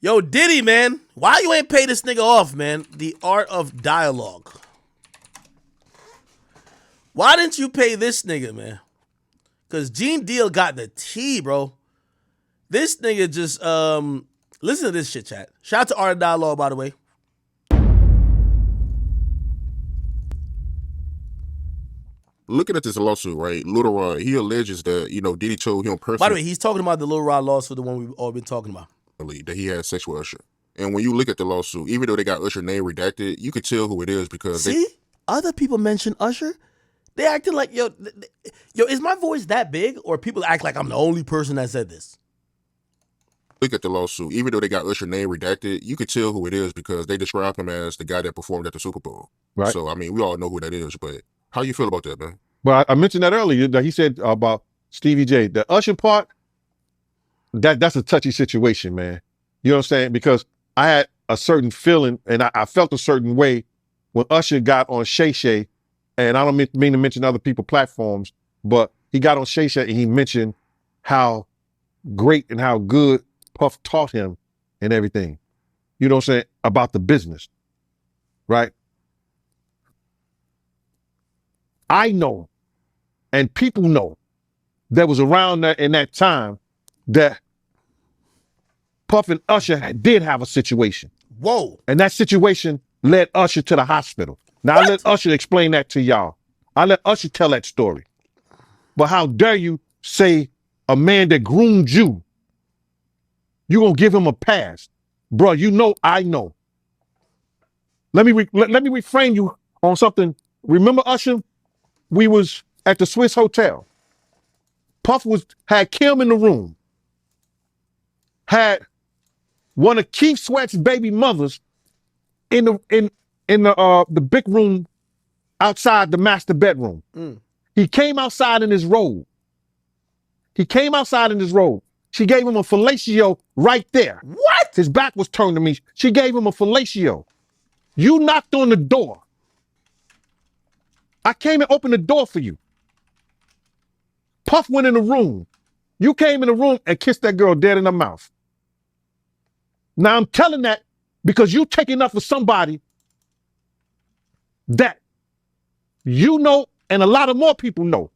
Yo, Diddy, man. Why you ain't pay this nigga off, man? The art of dialogue. Why didn't you pay this nigga, man? Because Gene Deal got the tea, bro. This nigga just, listen to this shit, chat. Shout out to Art of Dialogue, by the way. Looking at this lawsuit, right, Lil Rod, he alleges that, Diddy told him personally. By the way, he's talking about the Lil Rod lawsuit, the one we've all been talking about. That he had sex with Usher. And when you look at the lawsuit, even though they got Usher's name redacted, you could tell who it is because other people mention Usher. They acting like, yo, is my voice that big? Or people act like I'm the only person that said this? Look at the lawsuit, even though they got Usher's name redacted, you could tell who it is because they describe him as the guy that performed at the Super Bowl. Right. So, I mean, we all know who that is, but how you feel about that, man? Well, I mentioned that earlier, that he said about Stevie J. The Usher part, that's a touchy situation, man. You know what I'm saying? Because I had a certain feeling and I felt a certain way when Usher got on Shay Shay, and I don't mean to mention other people's platforms, but he got on Shay Shay and he mentioned how great and how good Puff taught him and everything. You know what I'm saying? About the business, right? I know, and people know, that was around that in that time that Puff and Usher did have a situation. Whoa. And that situation led Usher to the hospital. Now, I let Usher explain that to y'all. I let Usher tell that story. But how dare you say a man that groomed you, you gonna give him a pass? Bro, you know I know. Let me reframe you on something. Remember, Usher? We was at the Swiss Hotel. Puff had Kim in the room. Had one of Keith Sweat's baby mothers in the big room outside the master bedroom. He came outside in his robe. She gave him a fellatio right there. What? His back was turned to me. She gave him a fellatio. You knocked on the door. I came and opened the door for you. Puff went in the room. You came in the room and kissed that girl dead in the mouth. Now I'm telling that because you taking up for somebody that you know and a lot of more people know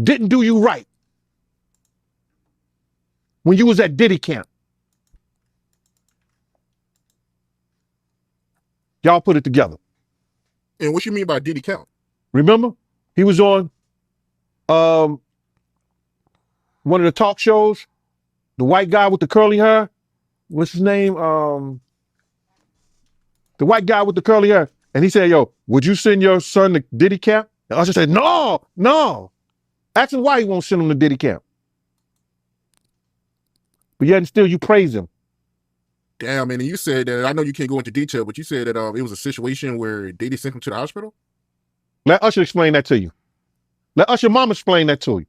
didn't do you right when you was at Diddy camp. Y'all put it together. And what you mean by Diddy camp? Remember? He was on one of the talk shows, the white guy with the curly hair. What's his name? The white guy with the curly hair. And he said, yo, would you send your son to Diddy camp? And Usher said, no. Ask him why he won't send him to Diddy camp. But yet and still you praise him. Damn, and you said that, I know you can't go into detail, but you said that it was a situation where Diddy sent him to the hospital? Let Usher explain that to you. Let Usher mama explain that to you.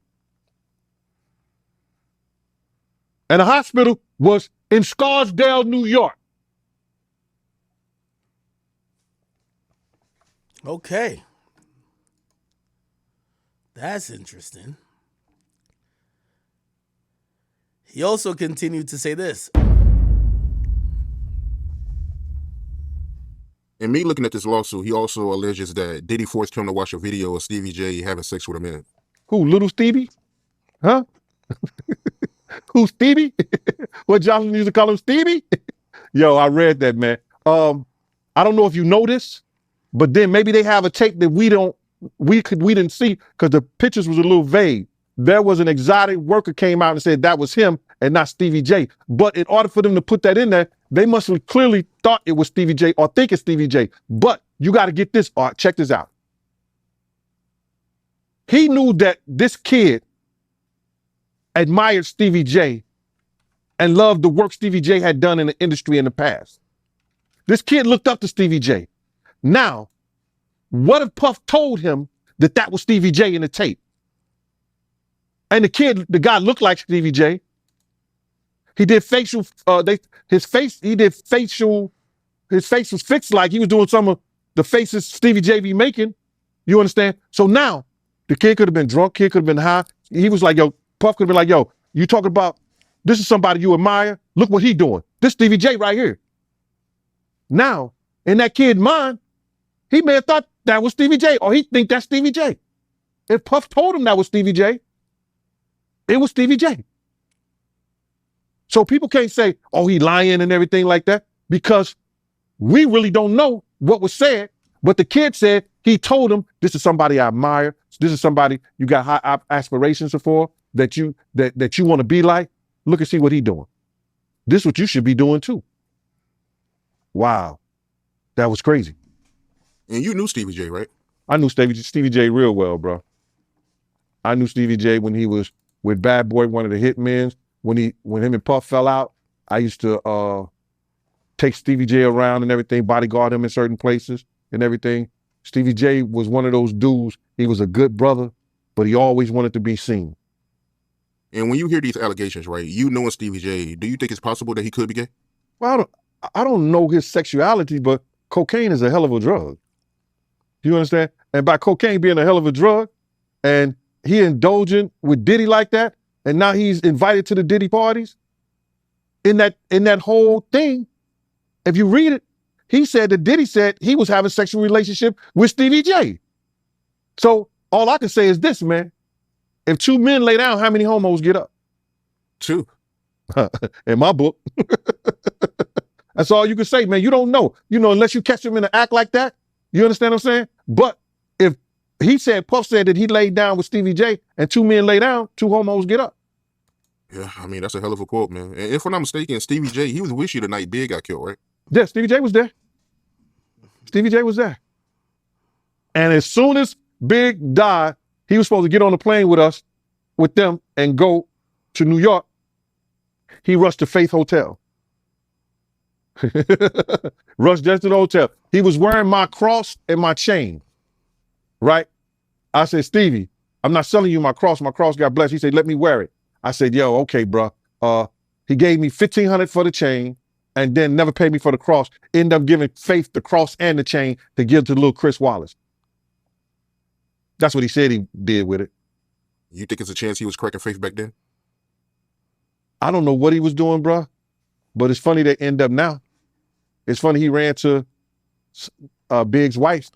And the hospital was in Scarsdale, New York. Okay. That's interesting. He also continued to say this. And me looking at this lawsuit, he also alleges that Diddy forced him to watch a video of Stevie J having sex with a man. Who, Little Stevie? Huh? Who, Stevie? What Johnson used to call him, Stevie? Yo, I read that, man. I don't know if you know this, but then maybe they have a tape that we didn't see because the pictures was a little vague. There was an exotic worker came out and said that was him and not Stevie J. But in order for them to put that in there, they must have clearly thought it was Stevie J or think it's Stevie J. But you got to get this, Art. Check this out. He knew that this kid admired Stevie J and loved the work Stevie J had done in the industry in the past. This kid looked up to Stevie J. Now, what if Puff told him that that was Stevie J in the tape? And the guy looked like Stevie J. He did facial, his face was fixed like he was doing some of the faces Stevie J be making. You understand? So now, the kid could have been drunk, kid could have been high. He was like, yo, Puff could have been like, yo, you talking about this is somebody you admire? Look what he doing. This Stevie J right here. Now, in that kid's mind, he may have thought that was Stevie J, or he think that's Stevie J. If Puff told him that was Stevie J, it was Stevie J. So people can't say, oh, he lying and everything like that, because we really don't know what was said. But the kid said he told him, this is somebody I admire. This is somebody you got high aspirations for, that you want to be like. Look and see what he doing. This is what you should be doing too. Wow. That was crazy. And you knew Stevie J, right? I knew Stevie J real well, bro. I knew Stevie J when he was with Bad Boy, one of the hitmen. When him and Puff fell out, I used to take Stevie J around and everything, bodyguard him in certain places and everything. Stevie J was one of those dudes. He was a good brother, but he always wanted to be seen. And when you hear these allegations, right, you knowing Stevie J, do you think it's possible that he could be gay? Well, I don't know his sexuality, but cocaine is a hell of a drug. You understand? And by cocaine being a hell of a drug, and he indulging with Diddy like that, and now he's invited to the Diddy parties. In that whole thing, if you read it, he said that Diddy said he was having sexual relationship with Stevie J. So all I can say is this, man. If two men lay down, how many homos get up? Two. In my book. That's all you can say, man. You don't know. Unless you catch him in an act like that. You understand what I'm saying? But if Puff said that he laid down with Stevie J and two men lay down, two homos get up. Yeah, I mean, that's a hell of a quote, man. And if I'm not mistaken, Stevie J, he was with you the night Big got killed, right? Yeah, Stevie J was there. Stevie J was there. And as soon as Big died, he was supposed to get on the plane with them and go to New York. He rushed to Faith Hotel. Rushed just to the hotel. He was wearing my cross and my chain, right? I said, Stevie, I'm not selling you my cross. My cross got blessed. He said, let me wear it. I said, yo, okay, bro. He gave me $1,500 for the chain and then never paid me for the cross. Ended up giving Faith the cross and the chain to give to little Chris Wallace. That's what he said he did with it. You think it's a chance he was cracking Faith back then? I don't know what he was doing, bro. But it's funny they end up now. It's funny he ran to Big's wife.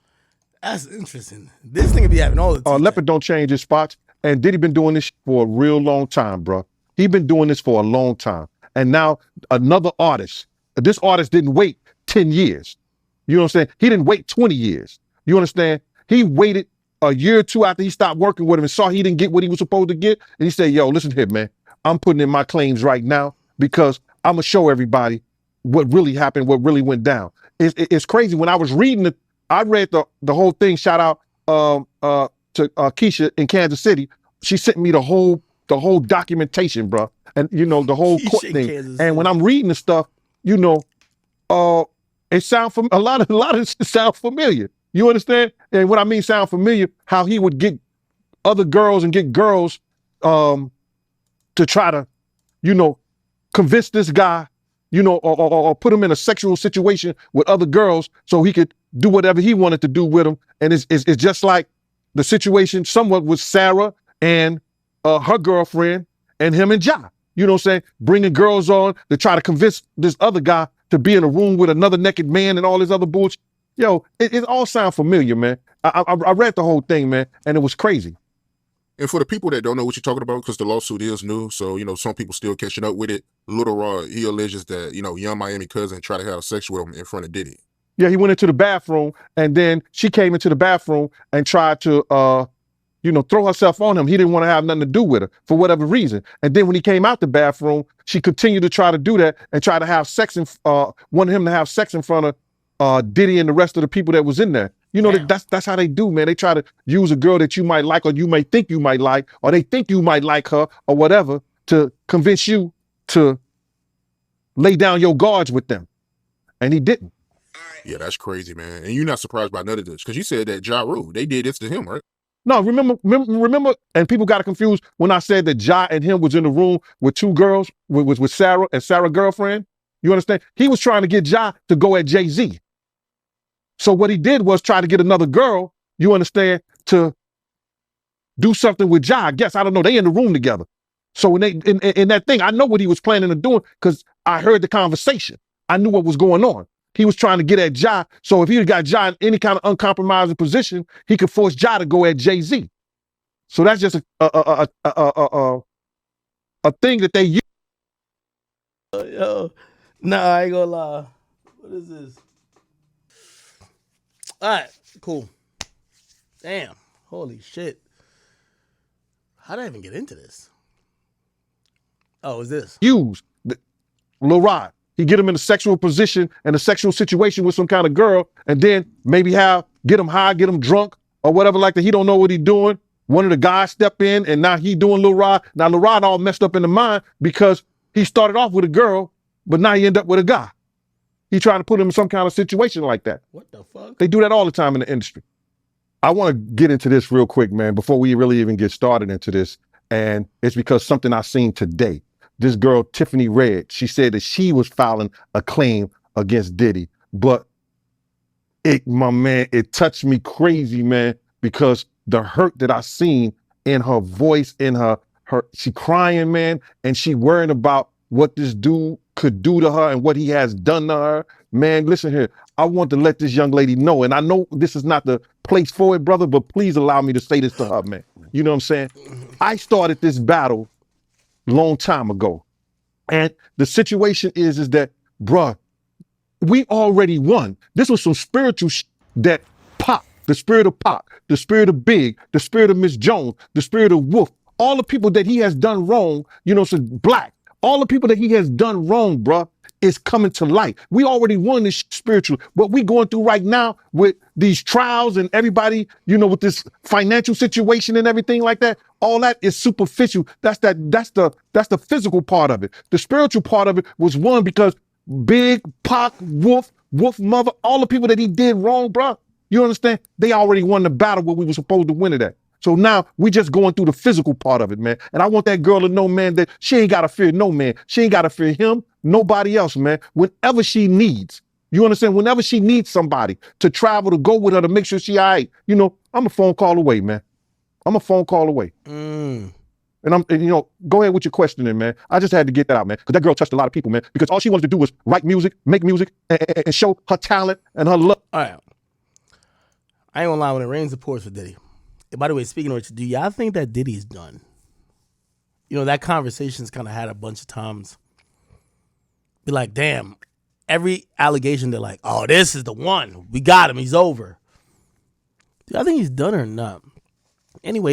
That's interesting. This thing be happening all the time. Leopard don't change his spots. And Diddy been doing this for a real long time, bro. He been doing this for a long time. And now another artist. This artist didn't wait 10 years. You know what I'm saying? He didn't wait 20 years. You understand? He waited a year or two after he stopped working with him and saw he didn't get what he was supposed to get. And he said, yo, listen here, man. I'm putting in my claims right now because I'm going to show everybody what really happened, what really went down. It's crazy. When I was reading it, I read the whole thing. Shout out to Keisha in Kansas City. She sent me the whole documentation, bro. And the whole court thing. And when I'm reading the stuff, it sound a lot of it sound familiar. You understand? And what I mean sound familiar, how he would get other girls and get girls to try to, convince this guy, or put him in a sexual situation with other girls so he could do whatever he wanted to do with them. And it's just like the situation somewhat with Sarah and her girlfriend and him and Ja. You know what I'm saying? Bringing girls on to try to convince this other guy to be in a room with another naked man and all this other bullshit. Yo, it all sound familiar, man. I read the whole thing, man, and it was crazy. And for the people that don't know what you're talking about, because the lawsuit is new, so, some people still catching up with it. Lil Rod, he alleges that, Young Miami cousin tried to have sex with him in front of Diddy. Yeah, he went into the bathroom, and then she came into the bathroom and tried to, throw herself on him. He didn't want to have nothing to do with her for whatever reason. And then when he came out the bathroom, she continued to try to do that and try to have sex, wanted him to have sex in front of Diddy and the rest of the people that was in there. That's how they do, man. They try to use a girl that you might like, or you may think you might like, or they think you might like her, or whatever, to convince you to lay down your guards with them. And he didn't. Yeah, that's crazy, man. And you're not surprised by none of this, because you said that Ja Rule, they did this to him, right? No, remember, and people got confused when I said that Ja and him was in the room with two girls, with Sarah and Sarah's girlfriend. You understand? He was trying to get Ja to go at Jay-Z. So what he did was try to get another girl, you understand, to do something with Ja. I guess, I don't know. They in the room together. So when they in that thing, I know what he was planning on doing because I heard the conversation. I knew what was going on. He was trying to get at Ja. So if he got Ja in any kind of uncompromising position, he could force Ja to go at Jay-Z. So that's just a thing that they use. Yo, nah, I ain't gonna lie. What is this? All right, cool. Damn, holy shit. How did I even get into this? Oh, is this? Use Lil Rod. He get him in a sexual position and a sexual situation with some kind of girl, and then maybe get him high, get him drunk, or whatever like that. He don't know what he doing. One of the guys step in, and now he doing Lil Rod. Now Lil Rod all messed up in the mind because he started off with a girl, but now he end up with a guy. He trying to put him in some kind of situation like that. What the fuck? They do that all the time in the industry. I want to get into this real quick, man, before we really even get started into this. And it's because something I seen today. This girl, Tiffany Red, she said that she was filing a claim against Diddy. But my man, it touched me crazy, man, because the hurt that I seen in her voice, in her she crying, man, and she worrying about what this dude could do to her and what he has done to her. Man, listen here. I want to let this young lady know, and I know this is not the place for it, brother, but please allow me to say this to her, man. You know what I'm saying? I started this battle long time ago. And the situation is that, bruh, we already won. This was some spiritual that Pop, the spirit of Pop, the spirit of Big, the spirit of Miss Jones, the spirit of Wolf, all the people that he has done wrong, you know, so Black, all the people that he has done wrong, bruh, is coming to light. We already won this spiritual. What we going through right now with these trials and everybody, you know, with this financial situation and everything like that, all that is superficial. That's the physical part of it. The spiritual part of it was won because Big, Pac, Wolf Mother, all the people that he did wrong, bruh, you understand? They already won the battle where we were supposed to win it at. So now we just going through the physical part of it, man. And I want that girl to know, man, that she ain't got to fear no man. She ain't got to fear him, nobody else, man. Whenever she needs, you understand? Whenever she needs somebody to travel, to go with her, to make sure she all right, you know, I'm a phone call away, man. I'm a phone call away. And you know, go ahead with your questioning, man. I just had to get that out, man. Because that girl touched a lot of people, man. Because all she wanted to do was write music, make music, and show her talent and her love. All right. I ain't gonna lie, when it rains, it pours for Diddy. By the way, speaking of which, do y'all think that Diddy's done? You know, that conversation's kind of had a bunch of times. Be like, damn, every allegation, they're like, oh, this is the one. We got him. He's over. Do y'all think he's done or not? Anyway.